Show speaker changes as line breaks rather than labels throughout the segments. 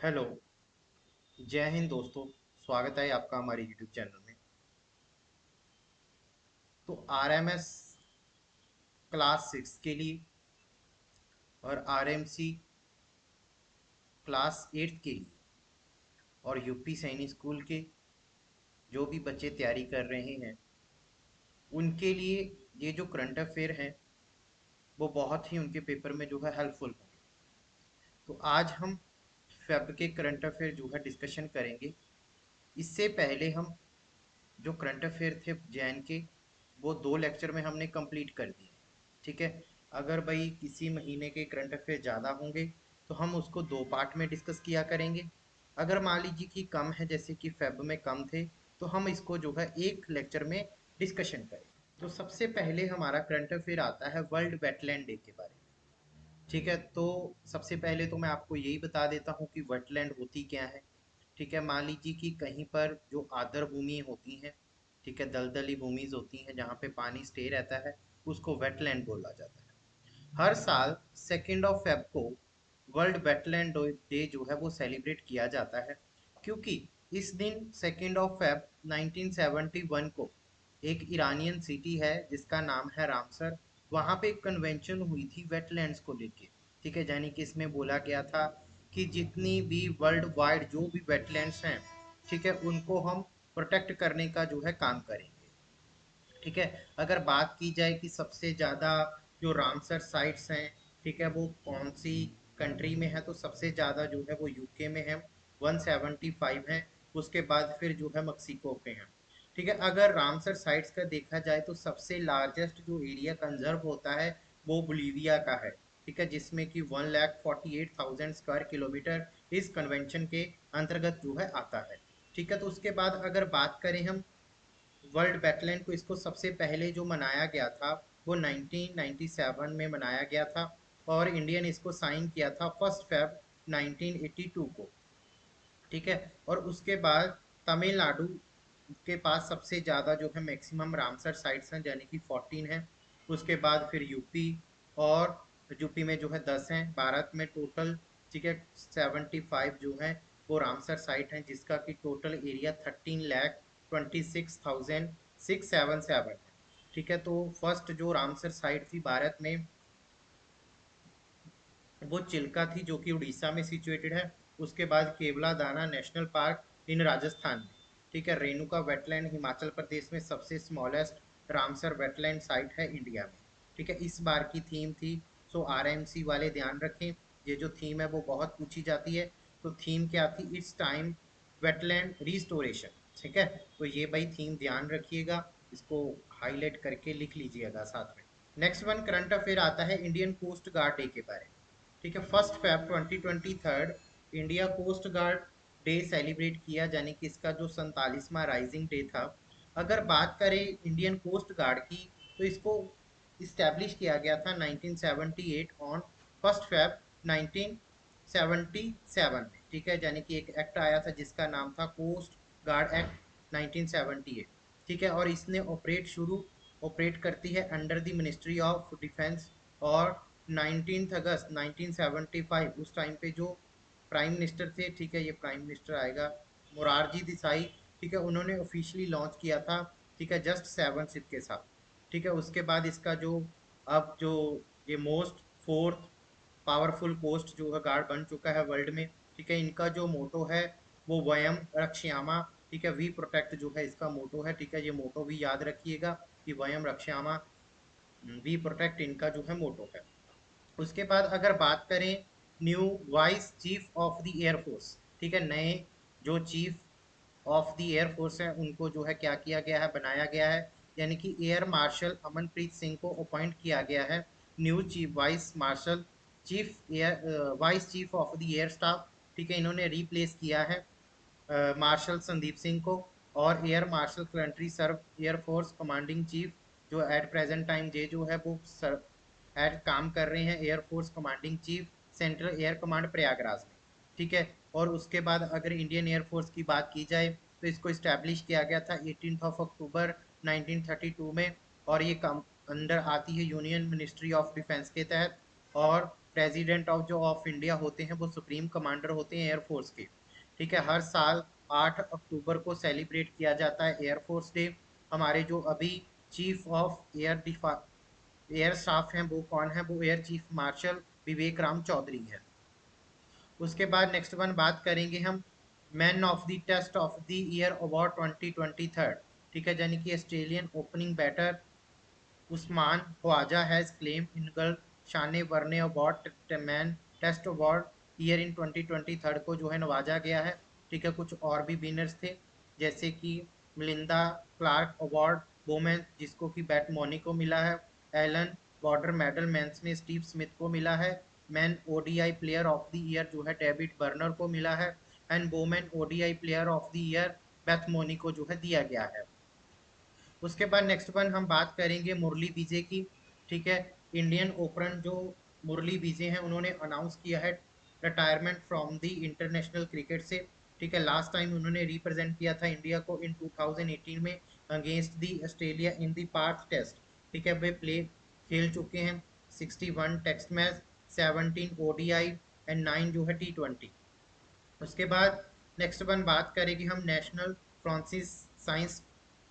Hello. जय हिंद दोस्तों। स्वागत है आपका हमारे यूट्यूब चैनल में। तो आरएमएस क्लास 6 के लिए और आरएमसी क्लास 8 के लिए और यूपी सैनिक स्कूल के जो भी बच्चे तैयारी कर रहे हैं उनके लिए ये जो करंट अफेयर है वो बहुत ही उनके पेपर में जो है हेल्पफुल होंगे। तो आज हम फेब के करंट अफेयर जो है डिस्कशन करेंगे। इससे पहले हम जो करंट अफेयर थे जैन के वो 2 लेक्चर में हमने कंप्लीट कर दिए। ठीक है। अगर भाई किसी महीने के करंट अफेयर ज़्यादा होंगे तो हम उसको 2 पार्ट में डिस्कस किया करेंगे। अगर मान लीजिए कि कम है, जैसे कि फेब में कम थे, तो हम इसको जो है एक लेक्चर में डिस्कशन करें। तो सबसे पहले हमारा करंट अफेयर आता है वर्ल्ड वेटलैंड डे के बारे में। ठीक है। तो सबसे पहले तो मैं आपको यही बता देता हूँ कि वेटलैंड होती क्या है। ठीक है। मान लीजिए कि कहीं पर जो आर्द्र भूमि होती हैं, ठीक है, दलदली भूमिज होती हैं जहाँ पे पानी स्टे रहता है, उसको वेटलैंड बोला जाता है। हर साल 2 फेब को वर्ल्ड वेटलैंड डे जो है वो सेलिब्रेट किया जाता है, क्योंकि इस दिन 2 फेब 1971 को एक ईरानियन सिटी है जिसका नाम है रामसर, वहाँ पे एक कन्वेंशन हुई थी वेटलैंड्स को लेके। ठीक है। यानी कि इसमें बोला गया था कि जितनी भी वर्ल्ड वाइड जो भी वेटलैंड्स हैं, ठीक है, उनको हम प्रोटेक्ट करने का जो है काम करेंगे। ठीक है। अगर बात की जाए कि सबसे ज़्यादा जो रामसर साइट्स हैं, ठीक है, वो कौन सी कंट्री में है, तो सबसे ज़्यादा जो है वो यूके में है, 175 है। उसके बाद फिर जो है मक्सिको पे है। ठीक है। अगर रामसर साइट्स का देखा जाए तो सबसे लार्जेस्ट जो एरिया कंजर्व होता है वो बोलीविया का है। ठीक है। जिसमें कि 1,48,000 स्क्वायर किलोमीटर इस कन्वेंशन के अंतर्गत जो है आता है। ठीक है। तो उसके बाद अगर बात करें हम वर्ल्ड वेटलैंड को, इसको सबसे पहले जो मनाया गया था वो 1997 में मनाया गया था, और इंडिया ने इसको साइन किया था 1 फेब 1982 को। ठीक है। और उसके बाद तमिलनाडु के पास सबसे ज़्यादा जो है मैक्सिमम रामसर साइट्स हैं, यानी कि 14 है। उसके बाद फिर यूपी, और यूपी में जो है 10 हैं। भारत में टोटल, ठीक है, 75 जो है वो रामसर साइट हैं, जिसका कि टोटल एरिया 13,26,677 है। ठीक है। तो फर्स्ट जो रामसर साइट थी भारत में वो चिल्का थी, जो कि उड़ीसा में सिचुएटेड है। उसके बाद केवला दाना नेशनल पार्क इन राजस्थान में। ठीक है। रेणुका वेटलैंड हिमाचल प्रदेश में सबसे स्मॉलेस्ट रामसर वेटलैंड साइट है इंडिया में। ठीक है। इस बार की थीम थी, सो आरएमसी वाले ध्यान रखें, ये जो थीम है वो बहुत पूछी जाती है। तो थीम क्या थी? It's time wetland restoration. ठीक है। तो ये भाई थीम ध्यान रखिएगा, इसको हाईलाइट करके लिख लीजिएगा साथ में। नेक्स्ट वन करंट अफेयर आता है इंडियन कोस्ट गार्ड डे के बारे में। ठीक है। 1 Feb 2023 India coast guard day celebrate किया, यानी कि इसका जो 47वां राइजिंग डे था। अगर बात करें इंडियन कोस्ट गार्ड की, तो इसको इस्टेब्लिश किया गया था 1978 ऑन 1 फेब 1977 में। ठीक है। यानी कि एक एक्ट आया था जिसका नाम था कोस्ट गार्ड एक्ट 1978। ठीक है। और इसने ऑपरेट करती है under the ministry of defence. और 19 अगस्त 1975 उस टाइम पे जो प्राइम मिनिस्टर थे, ठीक है, ये प्राइम मिनिस्टर आएगा मोरारजी देसाई। ठीक है। उन्होंने ऑफिशियली लॉन्च किया था, ठीक है, जस्ट 7 सिप के साथ। ठीक है। उसके बाद इसका जो अब जो ये मोस्ट फोर्थ पावरफुल कोस्ट जो है गार्ड बन चुका है वर्ल्ड में। ठीक है। इनका जो मोटो है वो वयम रक्षयामा। ठीक है। वी प्रोटेक्ट जो है इसका मोटो है। ठीक है। ये मोटो भी याद रखिएगा कि वयम रक्षयामा, वी प्रोटेक्ट इनका जो है मोटो है। उसके बाद अगर बात करें new vice chief of the air force, ठीक है, नए जो चीफ ऑफ द एयरफोर्स है उनको जो है क्या किया गया है, बनाया गया है। यानी कि एयर मार्शल अमनप्रीत सिंह को अपॉइंट किया गया है new chief vice marshal chief air vice chief of the air staff. ठीक है। इन्होंने रिप्लेस किया है मार्शल संदीप सिंह को। और एयर मार्शल कंट्री सर्व एयरफोर्स कमांडिंग चीफ जो एट प्रेजेंट टाइम ये जो है वो एट काम कर रहे हैं air force commanding chief central air command Prayagraj में। ठीक है। और उसके बाद अगर इंडियन एयरफोर्स की बात की जाए तो इसको इस्टेब्लिश किया गया था 18 अक्टूबर 1932 में। और ये कम अंडर आती है यूनियन मिनिस्ट्री ऑफ डिफेंस के तहत। और प्रेसिडेंट ऑफ जो ऑफ इंडिया होते हैं वो सुप्रीम कमांडर होते हैं एयरफोर्स के। ठीक है, हर साल 8 अक्टूबर को सेलिब्रेट किया जाता है एयरफोर्स डे। हमारे जो अभी चीफ ऑफ एयर स्टाफ हैं वो कौन है, वो air chief marshal Vivek Ram Chaudhary है। उसके बाद नेक्स्ट वन बात करेंगे हम man of the test of the year award 2023। ठीक है, यानी कि Australian opening batter Usman Khawaja has claim in girl Shane Warne award man test award year in 2023 को जो है नवाजा गया है। ठीक है, कुछ और भी विनर्स थे जैसे कि मिलिंदा क्लार्क अवार्ड वोमेन जिसको कि बैटमोनी को मिला है। एलन बॉर्डर मेडल मेंस में स्टीव स्मिथ को मिला है। Man ODI player of the year जो है डेविड बर्नर को मिला है। And women ODI player of the year Beth Mooney को जो है दिया गया है। उसके बाद नेक्स्ट वन हम बात करेंगे मुरली विजय की। ठीक है, इंडियन ओपन जो मुरली विजय हैं उन्होंने अनाउंस किया है retirement from the international cricket से। ठीक है, लास्ट टाइम उन्होंने रिप्रेजेंट किया था इंडिया को इन 2018 में against the Australia in the Perth test. ठीक है, वे प्ले खेल चुके हैं 61 टेस्ट मैच, 17 ओडीआई एंड 9 जो है T20। उसके बाद नेक्स्ट वन बात करेंगे हम नेशनल फ्रांसिस साइंस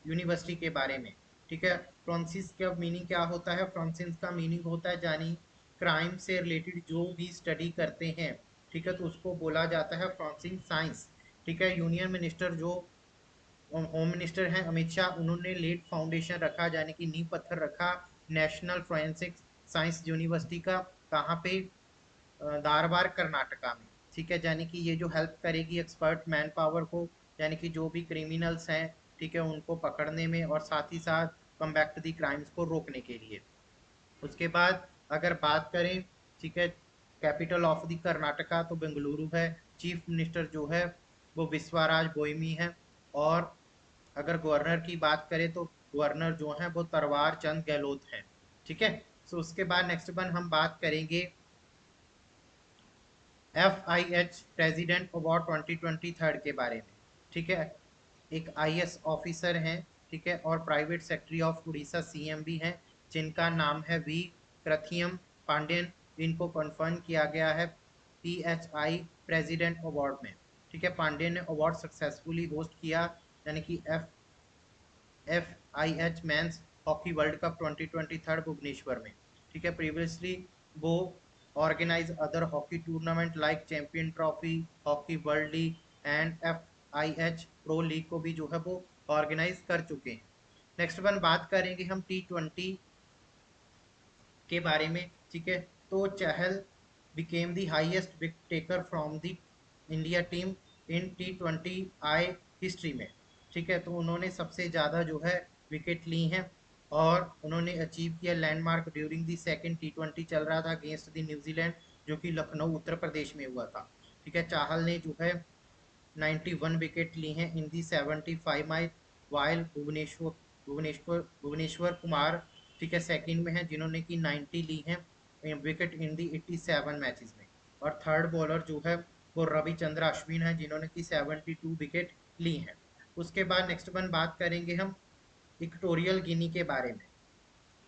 यूनिवर्सिटी के बारे में। ठीक है, फ्रांसिस का मीनिंग क्या होता है, फ्रांसिस का मीनिंग होता है जानी क्राइम से रिलेटेड जो भी स्टडी करते हैं। ठीक है, तो उसको बोला जाता है फ्रांसिस साइंस। ठीक है, यूनियन मिनिस्टर जो होम मिनिस्टर हैं अमित शाह, उन्होंने लीड फाउंडेशन रखा यानी कि नींव पत्थर रखा नेशनल फोरेंसिक साइंस यूनिवर्सिटी का। कहाँ पे, धारवाड़ कर्नाटका में। ठीक है, यानी कि ये जो हेल्प करेगी एक्सपर्ट मैन पावर को, यानी कि जो भी क्रिमिनल्स हैं, ठीक है, उनको पकड़ने में और साथ ही साथ कम्बैक्ट दी क्राइम्स को रोकने के लिए। उसके बाद अगर बात करें, ठीक है, कैपिटल ऑफ द कर्नाटका तो बेंगलुरु है। चीफ मिनिस्टर जो है वो विश्वराज बोईमी है। और अगर गवर्नर की बात करें तो गवर्नर जो है वो तरवार चंद गहलोत हैं। ठीक है, सो उसके बाद नेक्स्ट वन हम बात करेंगे FIH प्रेसिडेंट अवार्ड 2023 के बारे में। ठीक है, एक IS ऑफिसर हैं। ठीक है, और private secretary of Orissa CM भी हैं जिनका नाम है वी कृथियम पांडेयन। इनको कन्फर्म किया गया है PHI प्रेसिडेंट अवार्ड में। ठीक है, पांडेयन ने अवार्ड सक्सेसफुली होस्ट किया यानी कि FIH men's hockey world cup 2023 Bhubaneswar में। ठीक है, प्रीवियसली वो organise other hockey tournament like champion trophy, hockey world league and FIH pro league को भी जो है वो ऑर्गेनाइज कर चुके हैं। नेक्स्ट वन बात करेंगे हम T20 के बारे में। ठीक है, तो Chahal became the highest wicket taker from the India team in T20 I history में। ठीक है, तो उन्होंने सबसे ज़्यादा जो है विकेट ली हैं और उन्होंने अचीव किया landmark during the second T20 चल रहा था अगेंस्ट द न्यूजीलैंड जो कि लखनऊ उत्तर प्रदेश में हुआ था। ठीक है, चाहल ने जो है 91 विकेट ली हैं इन दी 75 माइल, वाइल भुवनेश्वर कुमार, ठीक है, सेकंड में है जिन्होंने कि 90 ली हैं विकेट इन दी 87 मैचेस में। और थर्ड बॉलर जो है वो रविचंद्र अश्विन है जिन्होंने कि 72 विकेट ली हैं। उसके बाद नेक्स्ट वन बात करेंगे हम इक्वेटोरियल गिनी के बारे में।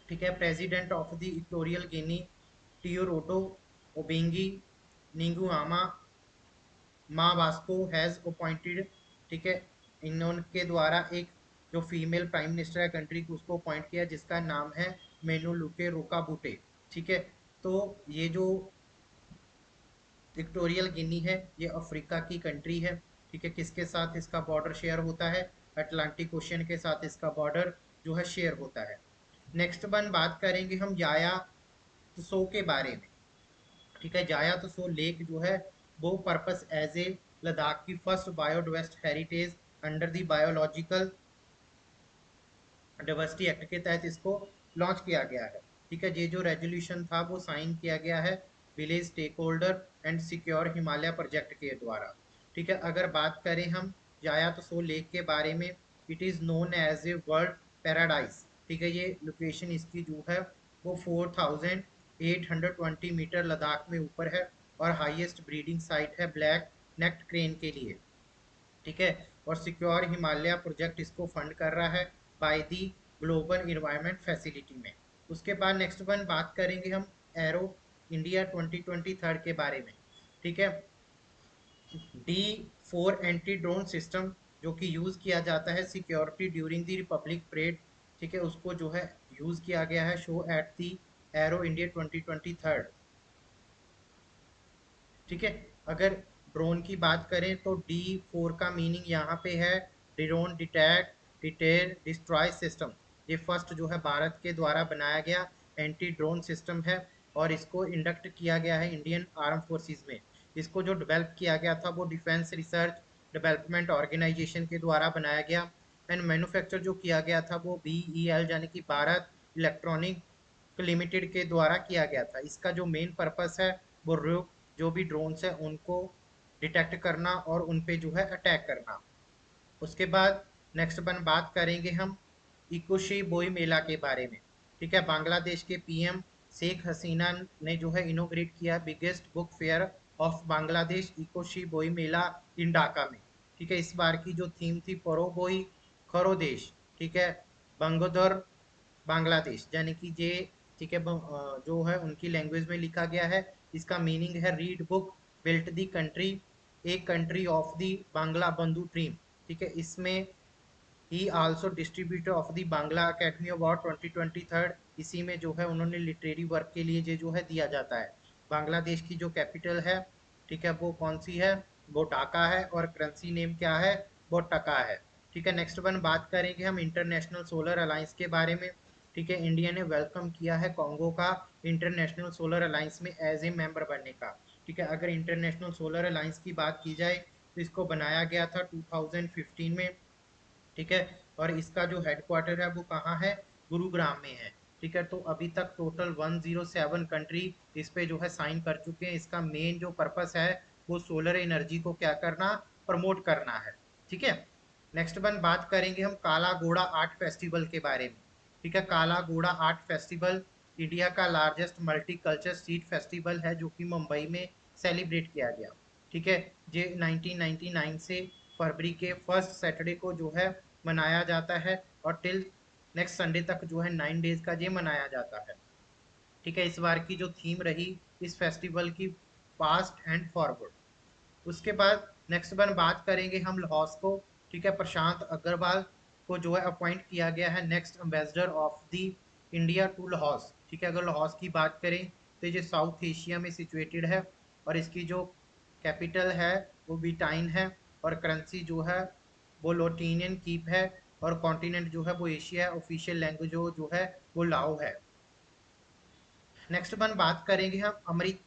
ठीक है, president of the Equatorial Guinea Teodoro Obiang Nguema Mbasogo has appointed. ठीक है, इनके द्वारा एक जो फीमेल प्राइम मिनिस्टर है कंट्री की उसको अपॉइंट किया जिसका नाम है मेनुलुके रोकाबुटे। ठीक है, तो ये जो इक्वेटोरियल गिनी है ये अफ्रीका की कंट्री है। ठीक है, किसके साथ इसका बॉर्डर शेयर होता है, अटलांटिक ओशियन के साथ इसका बॉर्डर जो है शेयर होता है। नेक्स्ट वन बात करेंगे हम जाया त्सो के बारे में। ठीक है, जाया त्सो लेक जो है वो पर्पस एज ए लद्दाख की first biodiversity heritage under the biological diversity act के तहत इसको लॉन्च किया गया है। ठीक है, ये जो रेजोल्यूशन था वो साइन किया गया है village stakeholder and secure Himalaya project के द्वारा। ठीक है, अगर बात करें हम जायातसो लेक के बारे में, it is known as a world paradise. ठीक है, ये लोकेशन इसकी जो है वो 4820 मीटर लद्दाख में ऊपर है और हाईएस्ट ब्रीडिंग साइट है ब्लैक नेक्ड क्रेन के लिए। ठीक है, और सिक्योर हिमालय प्रोजेक्ट इसको फंड कर रहा है by the global environment facility में। उसके बाद नेक्स्ट वन बात करेंगे हम एरो इंडिया 2023 के बारे में। ठीक है, D4 एंटी ड्रोन सिस्टम जो कि यूज किया जाता है security during the Republic parade. ठीक है, उसको जो है यूज किया गया है show at the arrow India 2023। ठीक है, अगर ड्रोन की बात करें तो D4 का मीनिंग यहाँ पे है ड्रोन डिटेक्ट डिटेर डिस्ट्रॉय सिस्टम। ये फर्स्ट जो है भारत के द्वारा बनाया गया एंटी ड्रोन सिस्टम है, और इसको इंडक्ट किया गया है इंडियन आर्म फोर्सेस में। इसको जो डेवलप किया गया था वो डिफेंस रिसर्च डेवलपमेंट ऑर्गेनाइजेशन के द्वारा बनाया गया, एंड मैन्युफैक्चर जो किया गया था वो BEL यानी कि भारत इलेक्ट्रॉनिक लिमिटेड के द्वारा किया गया था। इसका जो मेन पर्पस है वो जो भी ड्रोन्स है उनको डिटेक्ट करना और उन पे जो है अटैक करना। उसके बाद नेक्स्ट वन बात करेंगे हम इकोशी बोई मेला के बारे में। ठीक है, बांग्लादेश के PM शेख हसीना ने जो है इनोग्रेट किया biggest book fair of Bangladesh Ekushey Boi Mela इन ढाका में। ठीक है, इस बार की जो थीम थी परो बोई खरो देश। ठीक है, बंगोदर बांग्लादेश यानी कि ये, ठीक है, जो है उनकी लैंग्वेज में लिखा गया है। इसका मीनिंग है read book built the country a country of the Bangla बंधु ड्रीम। ठीक है, इसमें ही also distributor of the Bangla academy award 2023। इसी में जो है उन्होंने लिटरेरी वर्क के लिए ये जो है दिया जाता है। बांग्लादेश की जो कैपिटल है, ठीक है, वो कौन सी है, वो ढाका है, और करेंसी नेम क्या है, वो टका है। ठीक है, नेक्स्ट वन बात करेंगे हम इंटरनेशनल सोलर अलायंस के बारे में। ठीक है, इंडिया ने वेलकम किया है कॉन्गो का इंटरनेशनल सोलर अलायंस में एज ए मेंबर बनने का। ठीक है, अगर इंटरनेशनल सोलर अलायंस की बात की जाए तो इसको बनाया गया था 2015 में। ठीक है, और इसका जो हेडक्वार्टर है वो कहाँ है, गुरुग्राम में है। ठीक है, तो अभी तक टोटल 107 कंट्री इस पे जो है साइन कर चुके हैं। इसका मेन जो पर्पस है वो सोलर एनर्जी को क्या करना, प्रमोट करना है। ठीक है, नेक्स्ट वन बात करेंगे हम काला घोड़ा आर्ट फेस्टिवल के बारे में। ठीक है, काला घोड़ा आर्ट फेस्टिवल इंडिया का largest multi culture street festival है जो कि मुंबई में सेलिब्रेट किया गया। ठीक है, ये 1999 से फरवरी के फर्स्ट सैटरडे को जो है मनाया जाता है, और टिल नेक्स्ट संडे तक जो है 9 डेज का ये मनाया जाता है। ठीक है, इस बार की जो थीम रही इस फेस्टिवल की पास्ट एंड फॉरवर्ड। उसके बाद नेक्स्ट वन बात करेंगे हम लाहौस को। ठीक है, प्रशांत अग्रवाल को जो है अपॉइंट किया गया है next ambassador of the India to Laos. ठीक है, अगर लाहौस की बात करें तो ये साउथ एशिया में सिचुएटेड है, और इसकी जो कैपिटल है वो बिटाइन है, और करेंसी जो है वो लोटीनियन कीप है, और कॉन्टिनेंट जो है वो एशिया है। ऑफिशियल लैंग्वेज जो है वो लाओ है। नेक्स्ट वन बात करेंगे हम अमृत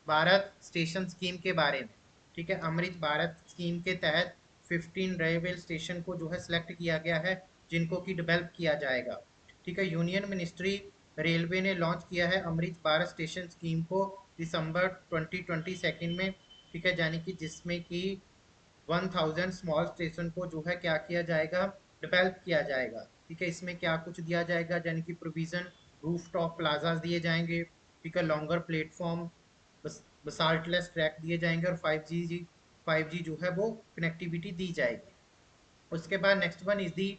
भारत स्टेशन स्कीम के बारे में। ठीक है, अमृत भारत स्कीम के तहत 15 रेलवे स्टेशन को जो है सिलेक्ट किया गया है जिनको कि डेवलप किया जाएगा। ठीक है, यूनियन मिनिस्ट्री रेलवे ने लॉन्च किया है अमृत भारत स्टेशन स्कीम को दिसंबर 2022 में। ठीक है, यानी कि जिसमें कि 1000 स्मॉल स्टेशन को जो है क्या किया जाएगा, डेवलप किया जाएगा। ठीक है, इसमें क्या कुछ दिया जाएगा, यानी कि प्रोविजन रूफ टॉप प्लाजा दिए जाएंगे। ठीक है, लॉन्गर प्लेटफॉर्म बसाल्टलेस ट्रैक दिए जाएंगे, और 5G जो है वो कनेक्टिविटी दी जाएगी। उसके बाद next one is the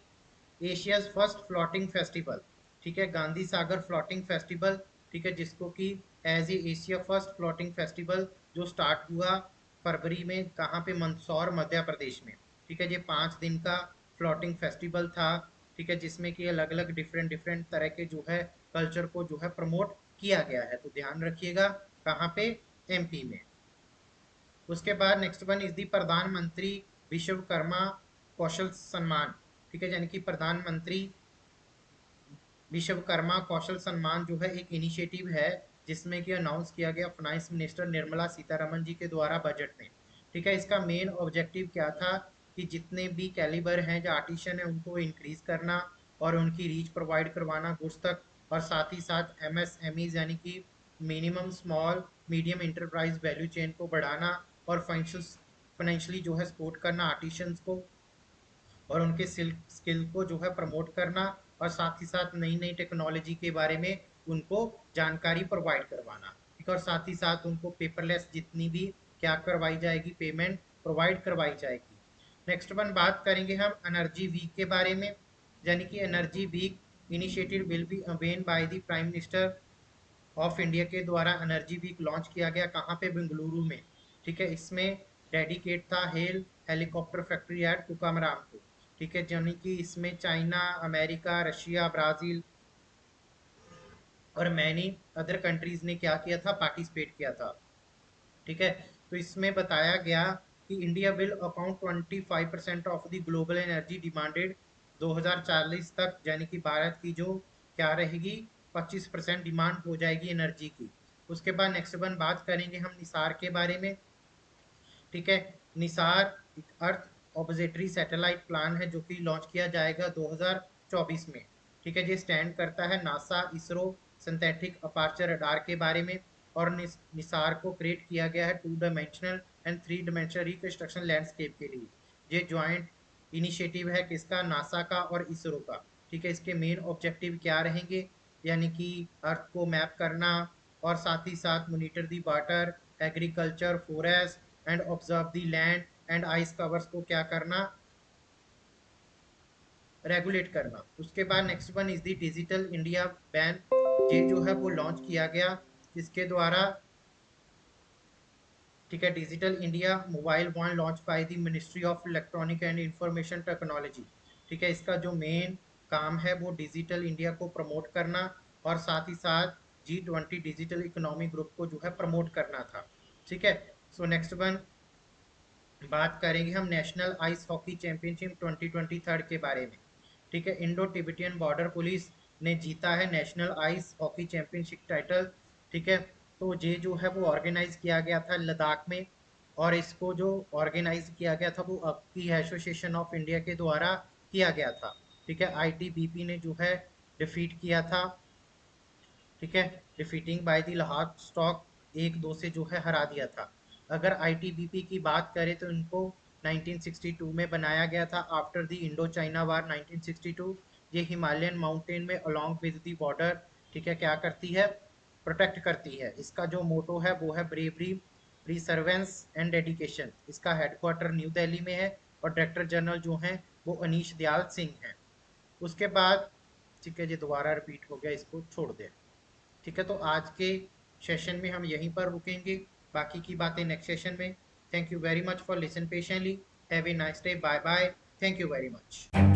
Asia's first floating festival. ठीक है, गांधी सागर फ्लोटिंग फेस्टिवल। ठीक है, जिसको कि as a Asia first floating festival जो स्टार्ट हुआ फरवरी में, कहाँ पे, मंदसौर मध्य प्रदेश में। ठीक है, ये 5 दिन का फ्लोटिंग फेस्टिवल था। ठीक है, जिसमें कि अलग अलग डिफरेंट डिफरेंट तरह के जो है कल्चर को जो है प्रमोट किया गया है। तो ध्यान रखिएगा कहाँ पे, MP में। उसके बाद नेक्स्ट वन इज दी प्रधानमंत्री विश्वकर्मा कौशल सम्मान। ठीक है, यानी कि प्रधानमंत्री विश्वकर्मा कौशल सम्मान जो है एक इनिशिएटिव है जिसमें कि अनाउंस किया गया फाइनेंस मिनिस्टर निर्मला सीतारमन जी के द्वारा बजट में। ठीक है, इसका मेन ऑब्जेक्टिव क्या था कि जितने भी कैलिबर हैं जो आर्टिशन है उनको इंक्रीज करना, और उनकी रीच प्रोवाइड करवाना गुड्स तक, और साथ ही साथ MSMEs यानी कि minimum small medium enterprise value chain को बढ़ाना, और फाइनेंशियली जो है सपोर्ट करना आर्टिशंस को, और उनके स्किल को जो है प्रमोट करना, और साथ ही साथ नई नई टेक्नोलॉजी के बारे में उनको जानकारी प्रोवाइड करवाना। ठीक है, और साथ ही साथ उनको पेपरलेस जितनी भी क्या करवाई जाएगी, पेमेंट प्रोवाइड करवाई जाएगी। नेक्स्ट वन बात करेंगे हम एनर्जी वीक के बारे में। यानी कि energy week initiative will be अवेन by the prime minister of India के द्वारा एनर्जी वीक लॉन्च किया गया, कहाँ पे, बेंगलुरु में। ठीक है, इसमें डेडिकेट था हेल हेलीकॉप्टर फैक्ट्री एट कुकामराम को। ठीक है, यानी कि इसमें चाइना, अमेरिका, रशिया, ब्राजील और मैनी अदर कंट्रीज ने क्या किया था, पार्टिसिपेट किया था। ठीक है, तो इसमें बताया गया कि India will account 25% of the global energy demanded 2040 तक, यानी कि भारत की जो क्या रहेगी, 25% डिमांड हो जाएगी एनर्जी की। उसके बाद नेक्स्ट वन बात करेंगे हम निसार के बारे में। ठीक है, निसार एक अर्थ ऑब्जर्वेटरी सैटेलाइट प्लान है जो कि लॉन्च किया जाएगा 2024 में। ठीक है, ये स्टैंड करता है NASA ISRO synthetic aperture radar के बारे में। और निसार को क्रिएट किया गया है 2 dimensional and 3 dimensional reconstruction landscape के लिए। ये ज्वाइंट इनिशिएटिव है किसका, नासा का और इसरो का। ठीक है, इसके मेन ऑब्जेक्टिव क्या रहेंगे, यानी कि अर्थ को मैप करना, और साथ ही साथ monitor the water, agriculture, forest and observe the land and ice covers को क्या करना, रेगुलेट करना। उसके बाद next one is the digital India ban. ये जो है वो लॉन्च किया गया, जिसके द्वारा, ठीक है, digital India mobile one launch by the ministry of electronic and information technology. ठीक है, इसका जो मेन काम है वो डिजिटल इंडिया को प्रमोट करना, और साथ ही साथ G20 डिजिटल इकोनॉमी ग्रुप को जो है प्रमोट करना था। ठीक है, सो नेक्स्ट वन बात करेंगे हम नेशनल आइस हॉकी चैंपियनशिप 2023 के बारे में। ठीक है, इंडो तिब्बतियन बॉर्डर पुलिस ने जीता है national ice hockey championship title. ठीक है, तो ये जो है वो ऑर्गेनाइज किया गया था लद्दाख में, और इसको जो ऑर्गेनाइज किया गया था वो हॉकी एसोसिएशन ऑफ इंडिया के द्वारा किया गया था। ठीक है, ITBP ने जो है डिफीट किया था। ठीक है, defeating by the Lahore stock 1-2 से जो है हरा दिया था। अगर ITBP की बात करें तो इनको 1962 में बनाया गया था after the Indo China war 1962। ये हिमालयन माउंटेन में अलोंग विद द बॉर्डर, ठीक है, क्या करती है, प्रोटेक्ट करती है। इसका जो मोटो है वो है ब्रेवरी, प्रीसर्वेंस एंड डेडिकेशन। इसका हेडक्वार्टर न्यू दिल्ली में है, और डायरेक्टर जनरल जो हैं वो अनीश दयाल सिंह हैं। उसके बाद, ठीक है, ये दोबारा रिपीट हो गया, इसको छोड़ दें। ठीक है, तो आज के सेशन में हम यहीं पर रुकेंगे, बाकी की बातें नेक्स्ट सेशन में। Thank you very much for listen patiently. Have a nice day, bye bye, thank you very much.